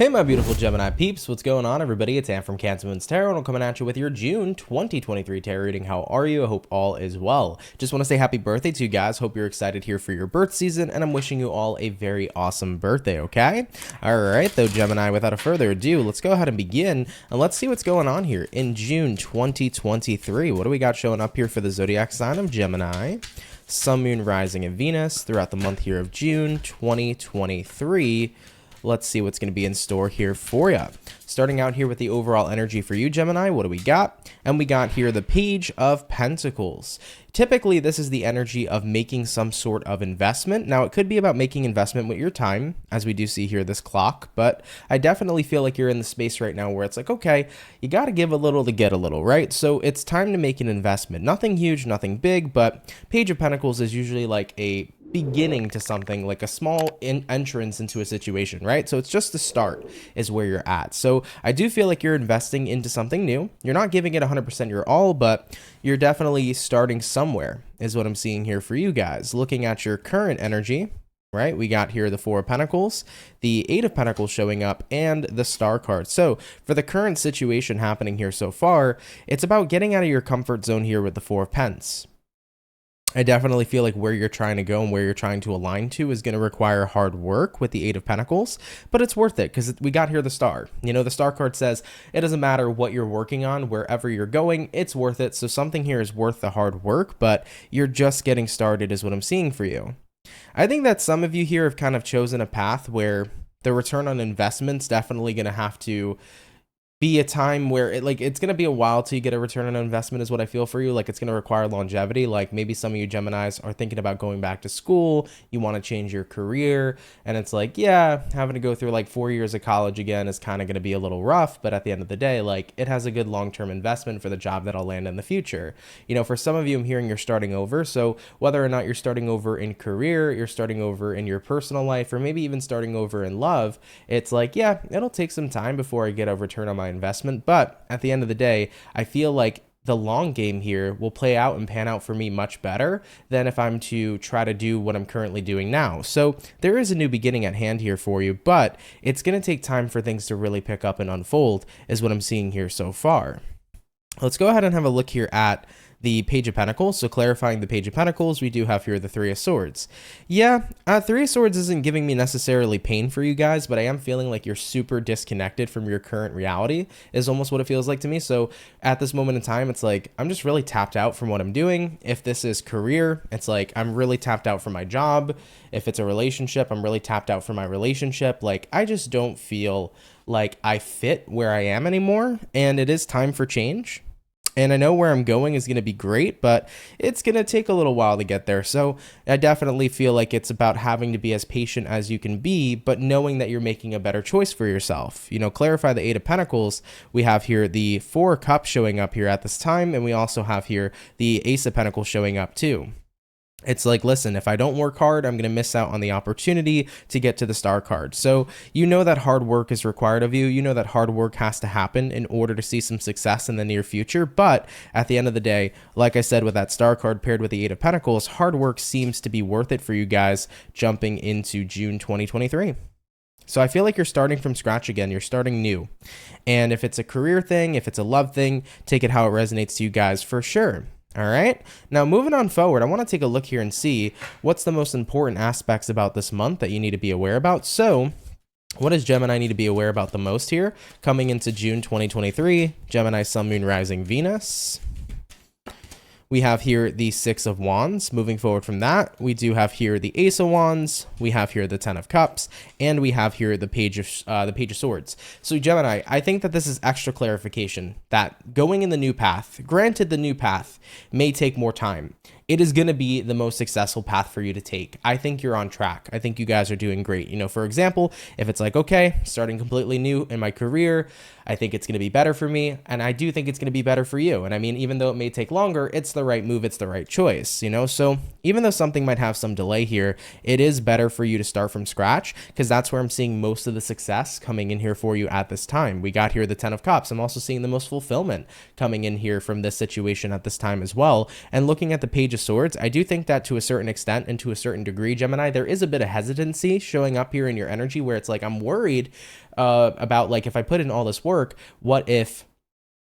Hey my beautiful Gemini peeps, what's going on everybody? It's Am from CancerMoonsTarot and I'm coming at you with your June 2023 tarot reading. How are you? I hope all is well. Just want to say happy birthday to you guys. Hope you're excited here for your birth season and I'm wishing you all a very awesome birthday, okay? Alright though Gemini, without a further ado, let's go ahead and begin and let's see what's going on here in June 2023. What do we got showing up here for the zodiac sign of Gemini? Sun, Moon, Rising, and Venus throughout the month here of June 2023. Let's see what's going to be in store here for you. Starting out here with the overall energy for you, Gemini, what do we got? And we got here the Page of Pentacles. Typically, this is the energy of making some sort of investment. Now, it could be about making investment with your time, as we do see here this clock, but I definitely feel like you're in the space right now where it's like, okay, you got to give a little to get a little, right? So it's time to make an investment. Nothing huge, nothing big, but Page of Pentacles is usually like a beginning to something, like a small entrance into a situation, right? So it's just the start is where you're at. So I do feel like you're investing into something new. You're not giving it 100% your all, but you're definitely starting somewhere is what I'm seeing here for you guys. Looking at your current energy, right? We got here the Four of Pentacles, the Eight of Pentacles showing up, and the Star card. So for the current situation happening here so far, it's about getting out of your comfort zone here with the Four of Pents. I definitely feel like where you're trying to go and where you're trying to align to is going to require hard work with the Eight of Pentacles, but it's worth it because we got here the Star. You know, the Star card says it doesn't matter what you're working on, wherever you're going, it's worth it. So something here is worth the hard work, but you're just getting started is what I'm seeing for you. I think that some of you here have kind of chosen a path where the return on investment's definitely going to have to be a time where it's going to be a while till you get a return on investment is what I feel for you. Like it's going to require longevity. Like maybe some of you Geminis are thinking about going back to school. You want to change your career. And it's like, yeah, having to go through like 4 years of college again is kind of going to be a little rough. But at the end of the day, like it has a good long-term investment for the job that I'll land in the future. You know, for some of you, I'm hearing you're starting over. So whether or not you're starting over in career, you're starting over in your personal life, or maybe even starting over in love, it's like, yeah, it'll take some time before I get a return on my investment, but at the end of the day, I feel like the long game here will play out and pan out for me much better than if I'm to try to do what I'm currently doing now. So there is a new beginning at hand here for you, but it's going to take time for things to really pick up and unfold is what I'm seeing here so far. Let's go ahead and have a look here at the Page of Pentacles. So clarifying the Page of Pentacles, we do have here the Three of Swords. Yeah, Three of Swords isn't giving me necessarily pain for you guys, but I am feeling like you're super disconnected from your current reality is almost what it feels like to me. So at this moment in time, it's like, I'm just really tapped out from what I'm doing. If this is career, it's like, I'm really tapped out from my job. If it's a relationship, I'm really tapped out from my relationship. Like, I just don't feel like I fit where I am anymore. And it is time for change. And I know where I'm going is going to be great, but it's going to take a little while to get there. So I definitely feel like it's about having to be as patient as you can be, but knowing that you're making a better choice for yourself. You know, clarify the Eight of Pentacles. We have here the Four of Cups showing up here at this time. And we also have here the Ace of Pentacles showing up too. It's like, listen, if I don't work hard, I'm going to miss out on the opportunity to get to the Star card. So you know that hard work is required of you. You know that hard work has to happen in order to see some success in the near future. But at the end of the day, like I said, with that Star card paired with the Eight of Pentacles, hard work seems to be worth it for you guys jumping into June 2023. So I feel like you're starting from scratch again. You're starting new. And if it's a career thing, if it's a love thing, take it how it resonates to you guys for sure. All right, now moving on forward, I want to take a look here and see what's the most important aspects about this month that you need to be aware about. So what does Gemini need to be aware about the most here coming into June 2023? Gemini, Sun, Moon, Rising, Venus. We have here the Six of Wands. Moving forward from that, we do have here the Ace of Wands. We have here the Ten of Cups, and we have here the Page of Swords. So Gemini, I think that this is extra clarification that going in the new path, granted the new path may take more time, it is going to be the most successful path for you to take. I think you're on track. I think you guys are doing great. You know, for example, if it's like, okay, starting completely new in my career, I think it's going to be better for me. And I do think it's going to be better for you. And I mean, even though it may take longer, it's the right move. It's the right choice, you know? So even though something might have some delay here, it is better for you to start from scratch because that's where I'm seeing most of the success coming in here for you at this time. We got here the Ten of Cups. I'm also seeing the most fulfillment coming in here from this situation at this time as well. And looking at the Page of of Swords, I do think that to a certain extent and to a certain degree, Gemini, there is a bit of hesitancy showing up here in your energy where it's like, I'm worried about like, if I put in all this work, what if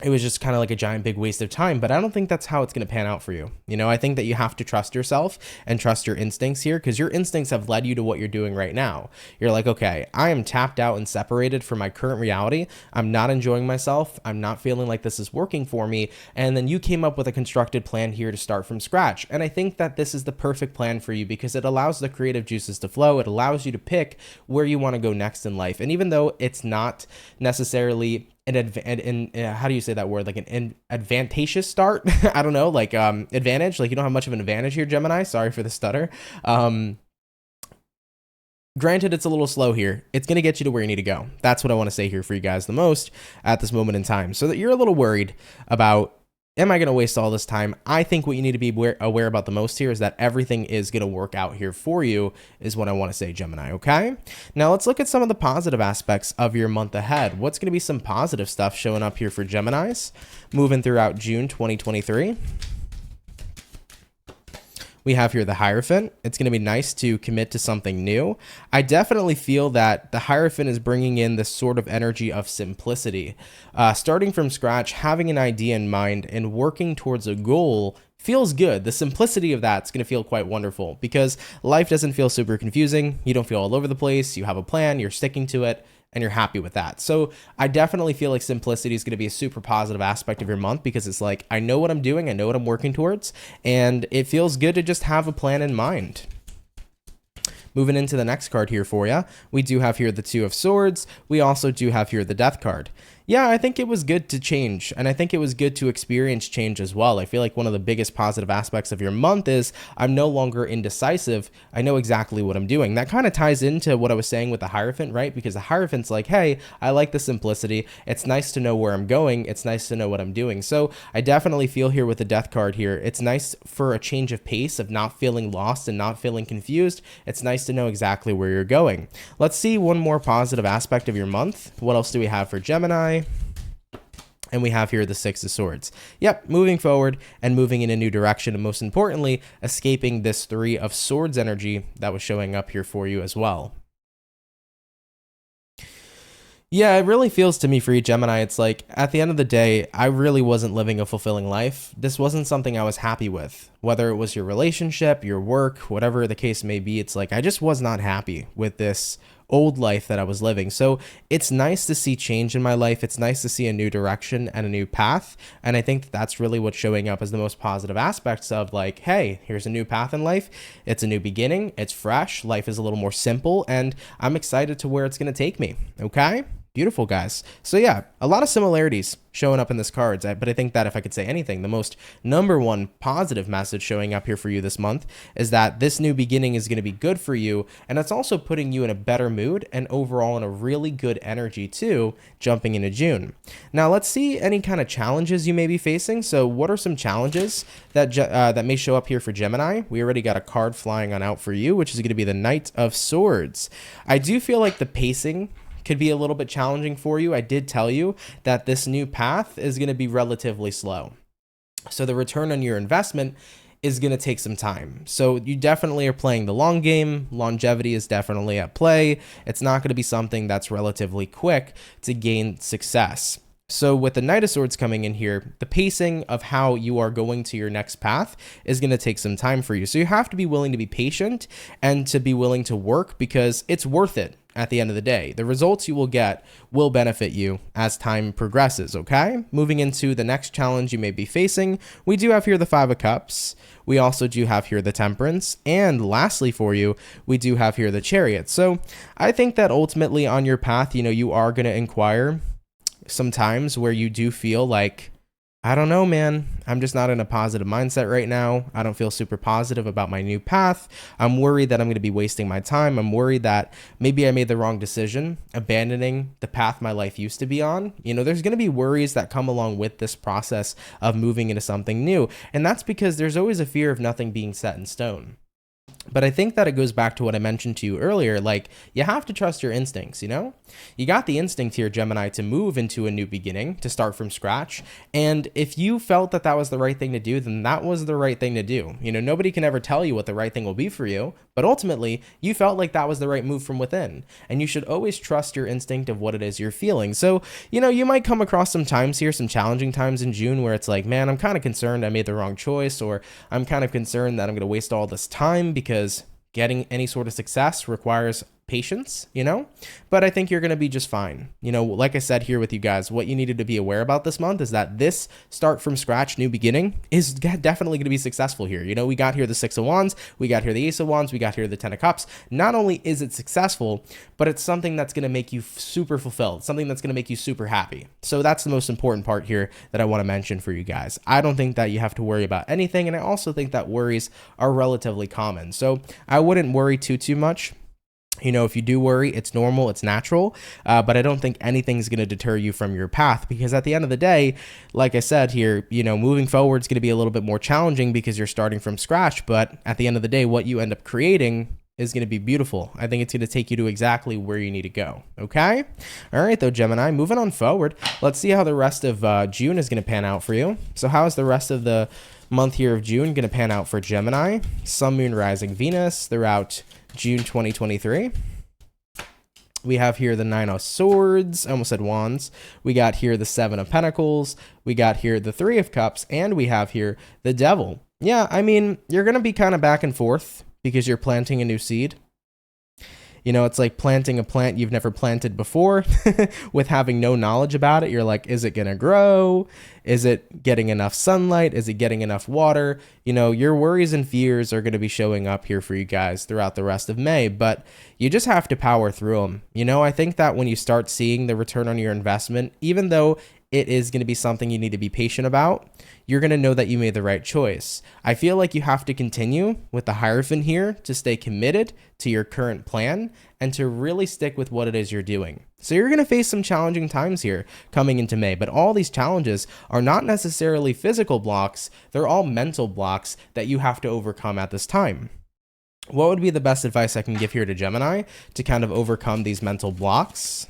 it was just kind of like a giant big waste of time? But I don't think that's how it's going to pan out for you. You know, I think that you have to trust yourself and trust your instincts here, because your instincts have led you to what you're doing right now. You're like, okay, I am tapped out and separated from my current reality. I'm not enjoying myself. I'm not feeling like this is working for me. And then you came up with a constructed plan here to start from scratch. And I think that this is the perfect plan for you because it allows the creative juices to flow. It allows you to pick where you want to go next in life. And even though it's not necessarily how do you say that word? Like an advantageous start? I don't know, like advantage. Like you don't have much of an advantage here, Gemini. Sorry for the stutter. Granted, it's a little slow here. It's going to get you to where you need to go. That's what I want to say here for you guys the most at this moment in time. So that you're a little worried about, am I going to waste all this time? I think what you need to be aware about the most here is that everything is going to work out here for you, is what I want to say, Gemini, okay? Now let's look at some of the positive aspects of your month ahead. What's going to be some positive stuff showing up here for Geminis moving throughout June 2023? We have here the Hierophant. It's going to be nice to commit to something new. I definitely feel that the Hierophant is bringing in this sort of energy of simplicity. Starting from scratch, having an idea in mind and working towards a goal feels good. The simplicity of that's going to feel quite wonderful because life doesn't feel super confusing. You don't feel all over the place. You have a plan, you're sticking to it, and you're happy with that. So I definitely feel like simplicity is going to be a super positive aspect of your month because it's like, I know what I'm doing, I know what I'm working towards, and it feels good to just have a plan in mind. Moving into the next card here for you, we do have here the Two of Swords. We also do have here the Death card. Yeah, I think it was good to change, and I think it was good to experience change as well. I feel like one of the biggest positive aspects of your month is I'm no longer indecisive. I know exactly what I'm doing. That kind of ties into what I was saying with the Hierophant, right? Because the Hierophant's like, hey, I like the simplicity. It's nice to know where I'm going. It's nice to know what I'm doing. So I definitely feel here with the Death card here, it's nice for a change of pace of not feeling lost and not feeling confused. It's nice to know exactly where you're going. Let's see one more positive aspect of your month. What else do we have for Gemini? And we have here the Six of Swords. Yep, moving forward and moving in a new direction, and most importantly, escaping this Three of Swords energy that was showing up here for you as well. Yeah, it really feels to me for you, Gemini, it's like, at the end of the day, I really wasn't living a fulfilling life. This wasn't something I was happy with. Whether it was your relationship, your work, whatever the case may be, it's like, I just was not happy with this old life that I was living. So it's nice to see change in my life. It's nice to see a new direction and a new path. And I think that's really what's showing up as the most positive aspects of like, hey, here's a new path in life. It's a new beginning. It's fresh. Life is a little more simple. And I'm excited to where it's going to take me. Okay? Beautiful, guys. So yeah, a lot of similarities showing up in this cards, but I think that if I could say anything, the most number one positive message showing up here for you this month is that this new beginning is going to be good for you, and it's also putting you in a better mood and overall in a really good energy too, jumping into June. Now let's see any kind of challenges you may be facing. So what are some challenges that that may show up here for Gemini? We already got a card flying on out for you, which is going to be the Knight of Swords. I do feel like the pacing could be a little bit challenging for you. I did tell you that this new path is going to be relatively slow. So the return on your investment is going to take some time. So you definitely are playing the long game. Longevity is definitely at play. It's not going to be something that's relatively quick to gain success. So with the Knight of Swords coming in here, the pacing of how you are going to your next path is going to take some time for you. So you have to be willing to be patient and to be willing to work because it's worth it. At the end of the day, the results you will get will benefit you as time progresses, okay? Moving into the next challenge you may be facing, we do have here the Five of Cups. We also do have here the Temperance. And lastly for you, we do have here the Chariot. So I think that ultimately on your path, you are going to inquire sometimes where you do feel like, I don't know, man, I'm just not in a positive mindset right now. I don't feel super positive about my new path. I'm worried that I'm going to be wasting my time. I'm worried that maybe I made the wrong decision, abandoning the path my life used to be on. There's going to be worries that come along with this process of moving into something new. And that's because there's always a fear of nothing being set in stone. But I think that it goes back to what I mentioned to you earlier. Like, you have to trust your instincts, you know? You got the instinct here, Gemini, to move into a new beginning, to start from scratch. And if you felt that that was the right thing to do, then that was the right thing to do. You know, nobody can ever tell you what the right thing will be for you, but ultimately, you felt like that was the right move from within. And you should always trust your instinct of what it is you're feeling. So, you know, you might come across some times here, some challenging times in June where it's like, man, I'm kind of concerned I made the wrong choice, or I'm kind of concerned that I'm going to waste all this time because getting any sort of success requires patience, you know, but I think you're going to be just fine. You know, like I said here with you guys, what you needed to be aware about this month is that this start from scratch, new beginning is definitely going to be successful here. You know, we got here the 6 of Wands, we got here the Ace of Wands, we got here the 10 of Cups. Not only is it successful, but it's something that's going to make you super fulfilled, something that's going to make you super happy. So that's the most important part here that I want to mention for you guys. I don't think that you have to worry about anything, and I also think that worries are relatively common. So I wouldn't worry too much. You know, if you do worry, it's normal, it's natural, but I don't think anything's going to deter you from your path, because at the end of the day, like I said here, you know, moving forward is going to be a little bit more challenging because you're starting from scratch, but at the end of the day, what you end up creating is going to be beautiful. I think it's going to take you to exactly where you need to go. Okay? All right, though, Gemini, moving on forward, let's see how the rest of June is going to pan out for you. So how is the rest of the month here of June going to pan out for Gemini? Sun, Moon, Rising, Venus throughout June 2023. We have here the 9 of Swords, I almost said Wands. We got here the 7 of Pentacles. We got here the 3 of Cups, and we have here the Devil. Yeah, I mean, you're going to be kind of back and forth because you're planting a new seed. You know, it's like planting a plant you've never planted before with having no knowledge about it. You're like, is it going to grow? Is it getting enough sunlight? Is it getting enough water? You know, your worries and fears are going to be showing up here for you guys throughout the rest of May, but you just have to power through them. You know, I think that when you start seeing the return on your investment, even though it is going to be something you need to be patient about, you're going to know that you made the right choice. I feel like you have to continue with the Hierophant here to stay committed to your current plan and to really stick with what it is you're doing. So you're going to face some challenging times here coming into May, but all these challenges are not necessarily physical blocks. They're all mental blocks that you have to overcome at this time. What would be the best advice I can give here to Gemini to kind of overcome these mental blocks?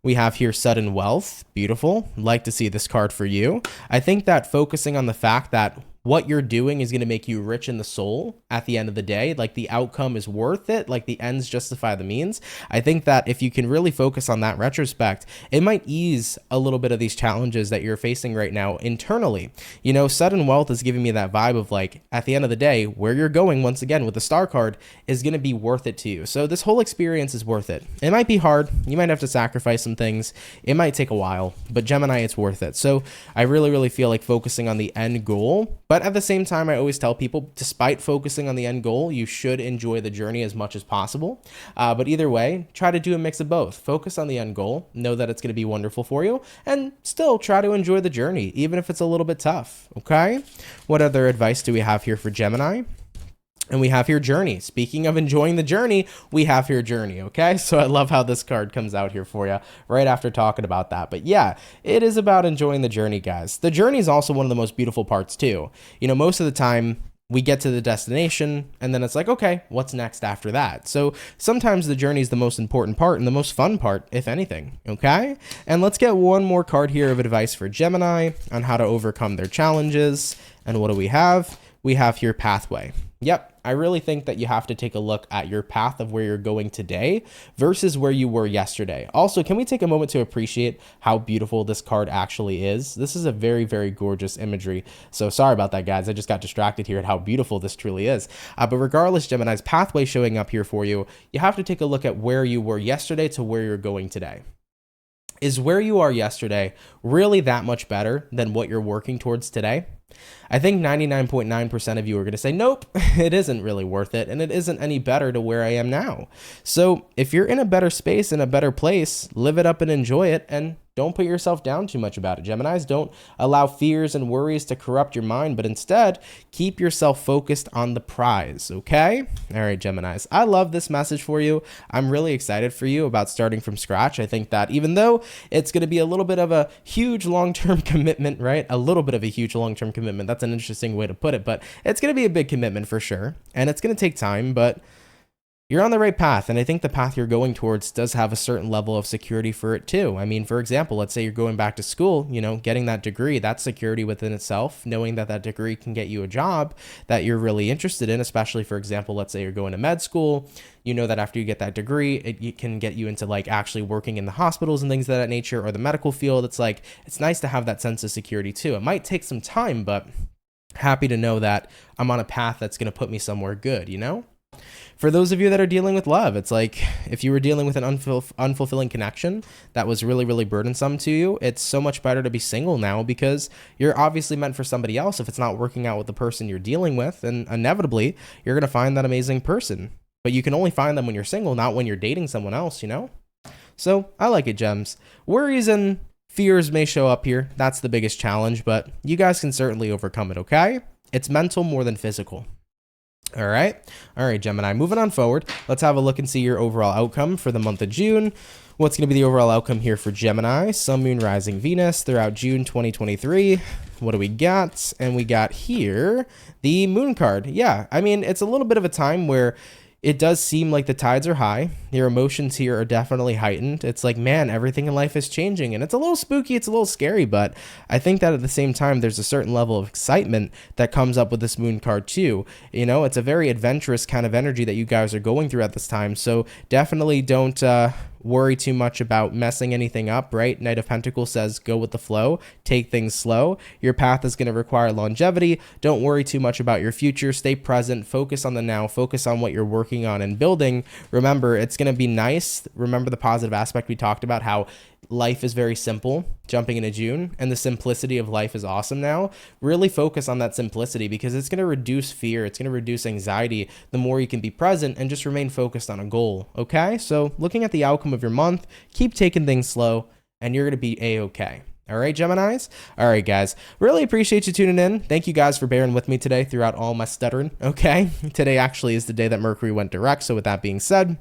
We have here sudden wealth. Beautiful. Like to see this card for you. I think that focusing on the fact that what you're doing is going to make you rich in the soul at the end of the day. Like the outcome is worth it. Like the ends justify the means. I think that if you can really focus on that retrospect, it might ease a little bit of these challenges that you're facing right now internally. You know, sudden wealth is giving me that vibe of like, at the end of the day, where you're going, once again, with the star card is going to be worth it to you. So this whole experience is worth it. It might be hard. You might have to sacrifice some things. It might take a while, but Gemini, it's worth it. So I really feel like focusing on the end goal. But at the same time, I always tell people, despite focusing on the end goal, you should enjoy the journey as much as possible. But either way, try to do a mix of both. Focus on the end goal, know that it's going to be wonderful for you, and still try to enjoy the journey, even if it's a little bit tough, okay? What other advice do we have here for Gemini? And we have here journey. Speaking of enjoying the journey, we have here journey, okay? So I love how this card comes out here for you right after talking about that. But yeah, it is about enjoying the journey, guys. The journey is also one of the most beautiful parts too. You know, most of the time we get to the destination and then it's like, okay, what's next after that? So sometimes the journey is the most important part and the most fun part, if anything, okay? And let's get one more card here of advice for Gemini on how to overcome their challenges. And what do we have? We have here pathway. Yep, I really think that you have to take a look at your path of where you're going today versus where you were yesterday. Also, can we take a moment to appreciate how beautiful this card actually is? This is a very gorgeous imagery. So sorry about that, guys. I just got distracted here at how beautiful this truly is. But regardless, Gemini's pathway showing up here for you, you have to take a look at where you were yesterday to where you're going today. Is where you are yesterday really that much better than what you're working towards today? I think 99.9% of you are going to say, nope, it isn't really worth it, and it isn't any better to where I am now. So if you're in a better space, in a better place, live it up and enjoy it, and Don't put yourself down too much about it, Geminis. Don't allow fears and worries to corrupt your mind, but instead keep yourself focused on the prize, okay? All right, Geminis. I love this message for you. I'm really excited for you about starting from scratch. I think that even though it's going to be a little bit of a huge long-term commitment, right? A little bit of a huge long-term commitment. That's an interesting way to put it, but it's going to be a big commitment for sure. And it's going to take time, but you're on the right path, and I think the path you're going towards does have a certain level of security for it too. I mean, for example, let's say you're going back to school, you know, getting that degree, that's security within itself, knowing that that degree can get you a job that you're really interested in, especially, for example, let's say you're going to med school, you know that after you get that degree, it can get you into like actually working in the hospitals and things of that nature, or the medical field. It's like, it's nice to have that sense of security too. It might take some time, but happy to know that I'm on a path that's going to put me somewhere good, you know? For those of you that are dealing with love, it's like if you were dealing with an unfulfilling connection that was really, really burdensome to you, it's so much better to be single now because you're obviously meant for somebody else if it's not working out with the person you're dealing with, and inevitably you're going to find that amazing person. But you can only find them when you're single, not when you're dating someone else, you know? So I like it, Gems. Worries and fears may show up here. That's the biggest challenge, but you guys can certainly overcome it, okay? It's mental more than physical. All right, Gemini, moving on forward. Let's have a look and see your overall outcome for the month of June. What's going to be the overall outcome here for Gemini, Sun, Moon, Rising, Venus throughout June 2023? What do we got? And we got here the Moon card. Yeah, I mean, it's a little bit of a time where it does seem like the tides are high. Your emotions here are definitely heightened. It's like, man, everything in life is changing, and it's a little spooky, it's a little scary, but I think that at the same time, there's a certain level of excitement that comes up with this Moon card too. You know, it's a very adventurous kind of energy that you guys are going through at this time, so definitely don't worry too much about messing anything up, right? Knight of Pentacles says go with the flow, take things slow. Your path is going to require longevity. Don't worry too much about your future. Stay present, focus on the now, focus on what you're working on and building. Remember, it's going to be nice. Remember the positive aspect we talked about, how life is very simple jumping into June, and the simplicity of life is awesome now. Really focus on that simplicity because it's going to reduce fear. It's going to reduce anxiety the more you can be present and just remain focused on a goal. Okay. So looking at the outcome of your month, keep taking things slow and you're going to be a-okay. All right, Geminis. All right, guys, really appreciate you tuning in. Thank you guys for bearing with me today throughout all my stuttering. Okay. Today actually is the day that Mercury went direct. So with that being said,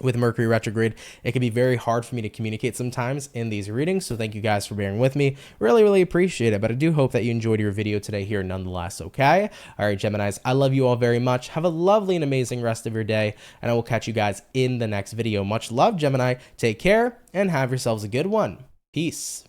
with Mercury retrograde, it can be very hard for me to communicate sometimes in these readings. So thank you guys for bearing with me. Really, really appreciate it. But I do hope that you enjoyed your video today here nonetheless, okay? All right, Geminis, I love you all very much. Have a lovely and amazing rest of your day, and I will catch you guys in the next video. Much love, Gemini. Take care and have yourselves a good one. Peace.